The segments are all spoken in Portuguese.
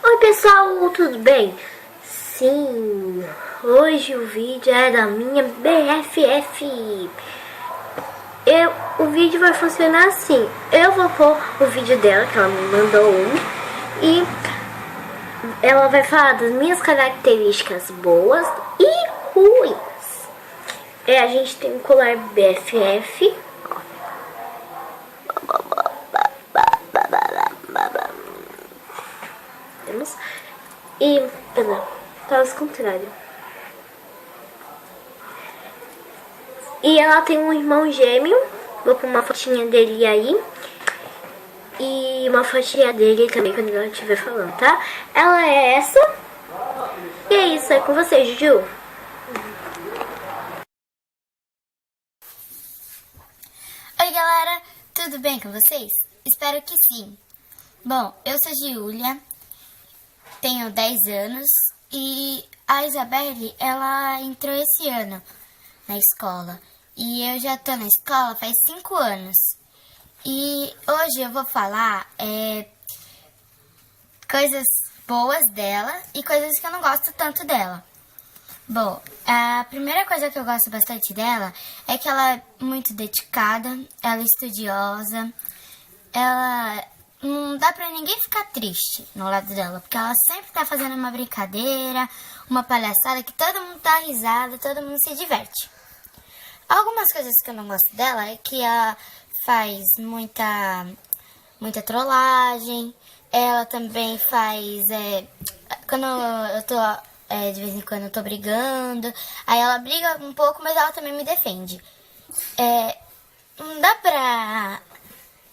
Oi pessoal, tudo bem? Sim, hoje o vídeo é da minha BFF. O vídeo vai funcionar assim. Eu vou pôr o vídeo dela, que ela me mandou e ela vai falar das minhas características boas e ruins. A gente tem um colar BFF. Temos. E, tá ao contrário. E ela tem um irmão gêmeo. Vou pôr uma fotinha dele aí. E uma fotinha dele também quando ela estiver falando, tá? Ela é essa. E é isso, é com você, Juju. Oi galera, tudo bem com vocês? Espero que sim. Bom, eu sou Giulia, tenho 10 anos e a Isabelle, ela entrou esse ano na escola. E eu já tô na escola faz 5 anos. E hoje eu vou falar coisas boas dela e coisas que eu não gosto tanto dela. Bom, a primeira coisa que eu gosto bastante dela é que ela é muito dedicada, ela é estudiosa, ela não dá pra ninguém ficar triste no lado dela, porque ela sempre tá fazendo uma brincadeira, uma palhaçada que todo mundo dá risada, todo mundo se diverte. Algumas coisas que eu não gosto dela é que ela faz muita trollagem, ela também faz, quando eu tô... de vez em quando eu tô brigando. Aí ela briga um pouco, mas ela também me defende. Não dá pra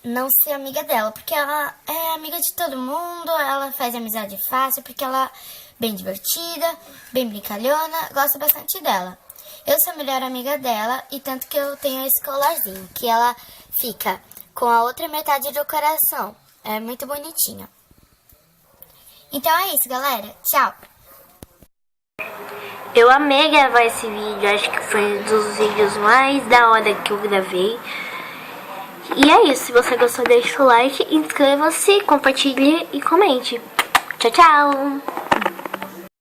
não ser amiga dela, porque ela é amiga de todo mundo, ela faz amizade fácil, porque ela é bem divertida, bem brincalhona, gosto bastante dela. Eu sou a melhor amiga dela, e tanto que eu tenho esse colarzinho, que ela fica com a outra metade do coração. É muito bonitinho. Então é isso, galera. Tchau! Eu amei gravar esse vídeo, acho que foi um dos vídeos mais da hora que eu gravei. E é isso, se você gostou, deixa o like, inscreva-se, compartilhe e comente. Tchau, tchau!